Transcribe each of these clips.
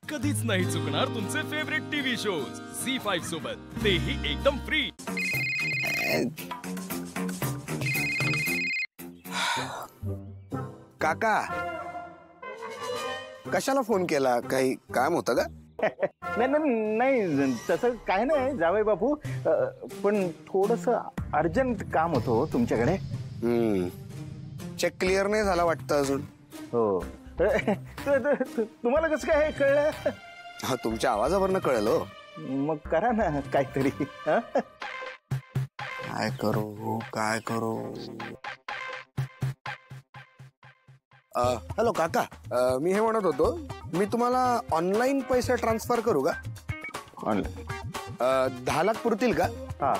कधीच नाही चुकणार तुमचे फेवरेट टीव्ही शोज झी5 सोबत, तेही एकदम फ्री। काका, कशाला फोन केला? काही काम होतं का? नाही तसं काय नाही जावई बापू, पण थोडस अर्जंट काम होतं तुमच्याकडे। चेक क्लिअर नाही झाला वाटतं अजून। हो तुम्हाला कसं काय कळलं? हा, तुमच्या आवाजावरनं कळलं हो। मग करा ना काहीतरी। काय करू काय करू? हॅलो काका, मी हे म्हणत होतो, मी तुम्हाला ऑनलाईन पैसे ट्रान्सफर करू का? 10 लाख पुरतील का? हा,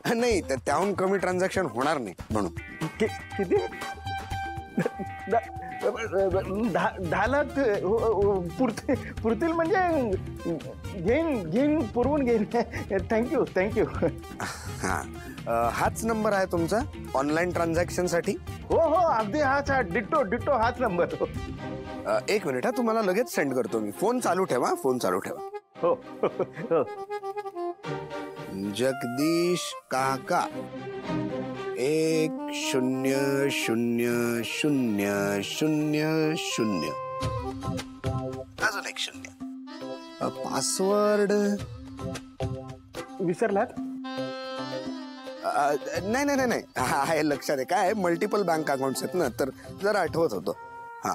नाही, त्याहून कमी ट्रान्झॅक्शन होणार नाही म्हणून। किती? 10 लाख पुरतील म्हणजे घेईन पुरवून घेईन। थँक्यू। हा, हाच नंबर आहे तुमचा ऑनलाईन ट्रान्झॅक्शन साठी? हो अगदी हाच, डिट्टो हाच नंबर। एक मिनिट हा, तुम्हाला लगेच सेंड करतो मी। फोन चालू ठेवा, फोन चालू ठेवा। हो जगदीश काका 100000। अजून एक 0। पासवर्ड विसरलात? नाही, आहे लक्षात आहे। काय मल्टिपल बँक अकाउंट्स आहेत ना, तर जरा आठवत होतो। हा,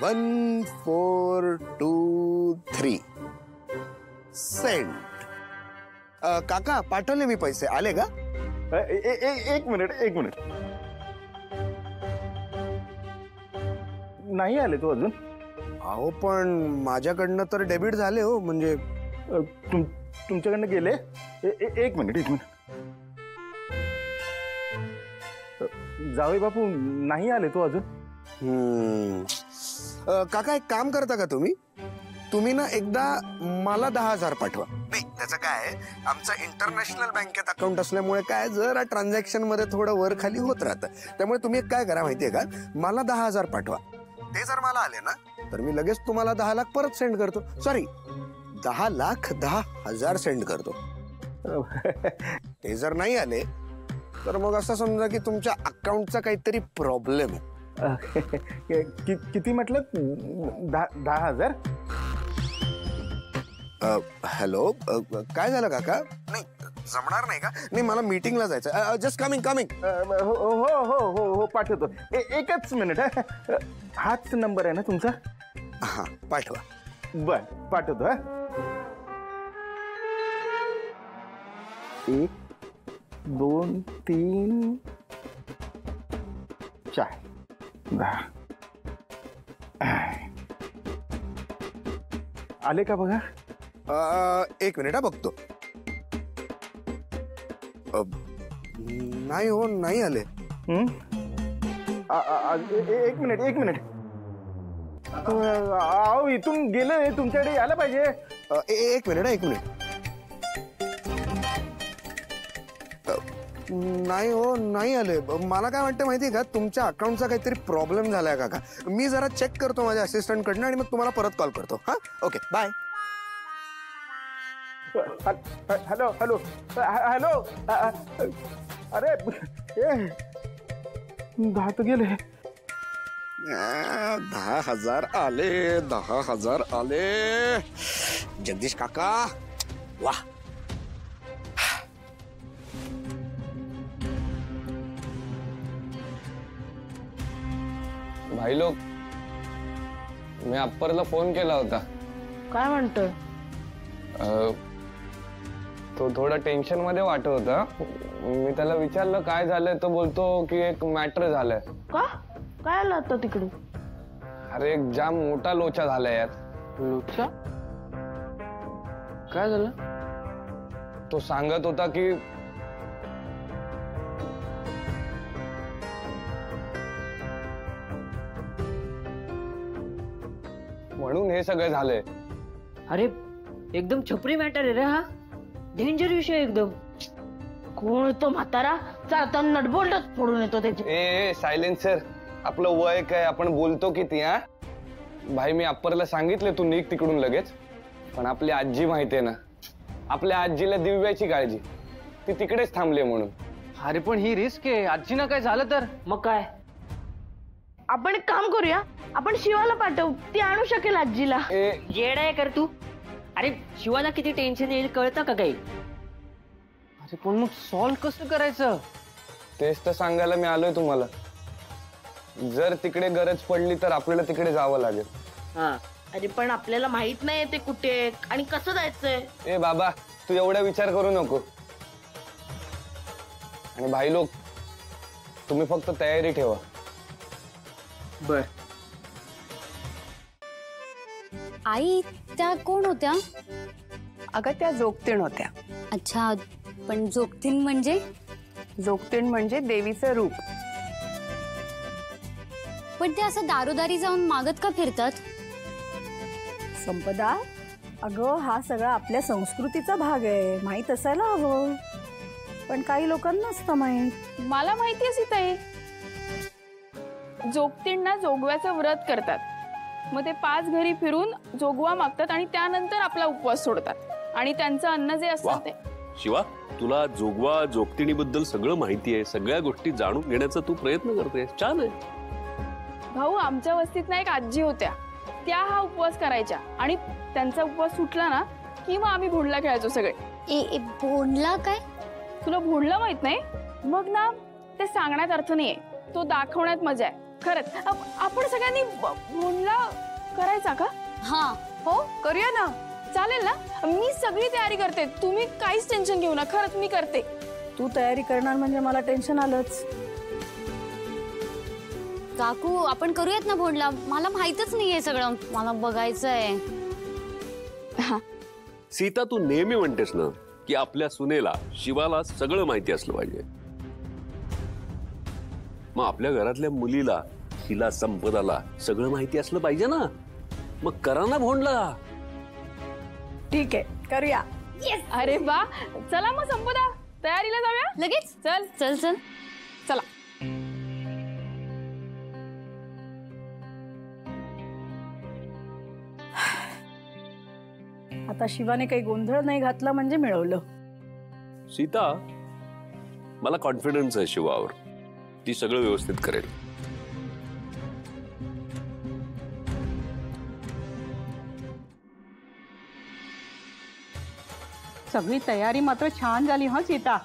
1423 सेंड। काका, पाठवले मी पैसे, आले का? एक मिनिट। नाही आले तू अजून? अहो, पण माझ्याकडनं तर डेबिट झाले हो। म्हणजे तुमच्याकडनं गेले? एक मिनिट। जावई बापू, नाही आले तू अजून? काका, एक काम करता का तुम्ही ना एकदा मला 10,000 पाठवा। नाही, त्याचं काय आहे, आमचं इंटरनॅशनल बँकेत अकाउंट असल्यामुळे काय जरा ट्रान्झॅक्शन मध्ये थोडं वर खाली होत राहतं। त्यामुळे तुम्ही काय करा माहितीये का, मला 10,000 पाठवा। ते जर मला आले ना, तर मी लगेच तुम्हाला 10 लाख परत सेंड करतो। सॉरी, 10,10,000 सेंड करतो। ते जर नाही आले तर मग असं समजा की तुमच्या अकाउंटचा काहीतरी प्रॉब्लेम आहे। किती म्हटलं? 10,000? हॅलो, काय झालं काका? नाही, जमणार नाही का? नाही, मला मीटिंगला जायचं। Just coming. हो पाठवतो। एकच मिनिट। हाच नंबर आहे ना तुमचा? हा, पाठवा। बर, पाठवतो। 1 2 3 4 10 आले का बघा? एक मिनिट, बघतो। नाही हो, नाही आले। एक मिनिट। अहो, इथून गेले, तुमच्याकडे यायला पाहिजे। एक मिनिट। नाही हो, नाही आले। मला काय वाटतं माहितीये का, तुमच्या अकाउंटचा काहीतरी प्रॉब्लेम झालाय काका। मी जरा चेक करतो माझ्या असिस्टंट कडनं आणि मग तुम्हाला परत कॉल करतो। हा, ओके, बाय। हॅलो। अरे 10 तर गेले। 10,000 आले, 10,000 आले। जगदीश काका, वाह। भाई लोक, मी अप्परला फोन केला होता। काय म्हणतोय? तो थोडा टेन्शन मध्ये वाटत होता। मी त्याला विचारलं काय झालंय, तो बोलतो की एक मॅटर झालंय। का? काय आलं आता तिकडे? अरे, एक जाम मोठा लोचा झालाय यार। लोचा? काय झालं? तो सांगत होता की म्हणून हे सगळं झालंय। अरे, एकदम छपरी मॅटर आहे रे हा। डेंजर विषय एकदम। कोण तो म्हातारा? चालताना नटबोल्टच फोडून येतो त्याची। ए सायलेन्सर, आपलं वय काय, आपण बोलतो किती? हा, भाई मी अप्परला सांगितले तू निघ तिकडून लगेच, पण आपली आजी माहितीये ना, आपल्या आजीला दिव्याची काळजी, ती तिकडेच थांबली म्हणून. अरे पण ही रिस्क आहे, आजीना काय झालं तर? मग काय, आपण एक काम करूया, आपण शिवाला पाठवू, ती आणू शकेल आजीला. येड आहे कर तू. अरे शिवाला किती टेन्शन येईल कळतं का काही? अरे पण मग सॉल्व कसं करायचं? तेच तर सांगायला मी आलोय तुम्हाला. जर तिकडे गरज पडली तर आपल्याला तिकडे जावं लागेल. हा, अरे पण आपल्याला माहित नाही ते कुठे आणि कसं जायचंय. ए बाबा, तू एवढा विचार करू नको. आणि भाई लोक, तुम्ही फक्त तयारी ठेवा. बर. आई त्या कोण होत्या? अगं त्या जोगतीण होत्या. अच्छा, पण जोगतीण म्हणजे? जोगतीण म्हणजे देवीचं रूप. पण ते असं दारोदारी जाऊन मागत का फिरतात? संपदा, अगं हा सगळा आपल्या संस्कृतीचा भाग आहे, माहित असायला हवं. पण काही लोकांना नसतं माहित. मला माहिती आहे सीताई, जोगतींना जोगव्याचं व्रत करतात, मग ते 5 घरी फिरून जोगवा मागतात आणि त्यानंतर आपला उपवास सोडतात आणि त्यांचं अन्न जे असतं ते. शिवा, तुला जोगवा जोगतिणीबद्दल सगळं माहिती आहे, सगळ्या गोष्टी जाणून घेण्याचा तू प्रयत्न करतेस, छान आहे. भाऊ, आमच्या वस्तीत ना एक आजी होत्या, त्या हा उपवास करायच्या आणि त्यांचा उपवास सुटला ना की मग आम्ही भोंडला खेळायचो सगळे. भोंडला काय? तुला भोंडला माहित नाही? मग ना ते सांगण्यात अर्थ नाहीये, तो दाखवण्यात मजा आहे. खरंच आपण सगळ्यांनी भोंडला करायचा का? हा हो, करूया ना. चालेल ना, मी सगळी तयारी करते, तुम्ही काहीच टेन्शन घेऊ नका. खरंच मी करते. तू तयारी करणार म्हणजे मला टेन्शन आलंच. काकू, आपण करूयात ना भोंडला? मला माहितच नाहीये सगळं, मला बघायचंय. सीता, तू नेहमी म्हणतेस ना की आपल्या सुनेला, शिवाला सगळं माहिती असलं पाहिजे. मग आपल्या घरातल्या मुलीला, हिला, संपदाला सगळं माहिती असलं पाहिजे ना. मग करा ना भोंडला. ठीक आहे, करूया. अरे वा, चला मग संपदा, तयारीला जाऊया लगेच. चल चल चल चला. आता शिवाने काही गोंधळ नाही घातला म्हणजे मिळवलं. सीता, मला कॉन्फिडन्स आहे शिवावर, ती सगळं व्यवस्थित करेल. सगळी तयारी मात्र छान झाली हा सीता.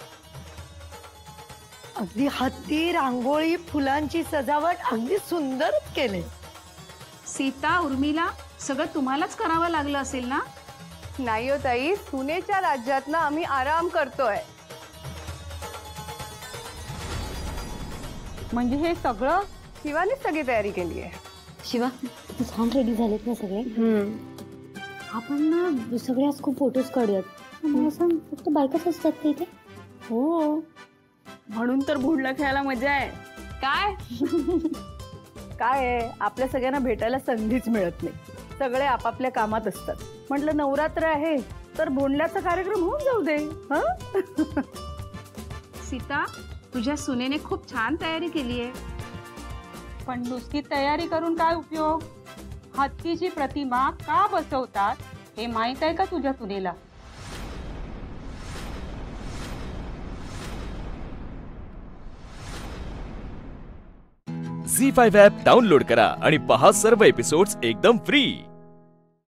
अगदी हत्ती, रांगोळी, फुलांची सजावट अगदी सुंदरच केले. सीता, उर्मिला, सगळं तुम्हालाच करावं लागलं असेल ना? नाही हो ताई, सुनेच्या राज्यात ना आम्ही आराम करतोय. म्हणजे हे सगळं शिवानेच सगळी तयारी केली आहे. शिवा, किती छान रेडी झालेत ना सगळे. आपण ना सगळे आज खूप फोटोज काढूयात. मला असं फक्त बायकाच असतात का इथे? हो, म्हणून तर भोंडला खेळायला मजा आहे. काय काय आहे, आपल्या सगळ्यांना भेटायला संधीच मिळत नाही. सगळे आपापल्या कामात असतात. म्हटलं नवरात्र आहे तर भोंडल्याचा कार्यक्रम होऊन जाऊ दे. सीता, तुझ्या सुनेने खूप छान तयारी केली आहे. पण नुसती तयारी करून काय उपयोग? हत्तीची प्रतिमा का बसवतात हे माहित आहे का तुझ्या सुनेला? झी5 ॲप डाउनलोड करा आणि पहा सर्व एपिसोड्स एकदम फ्री.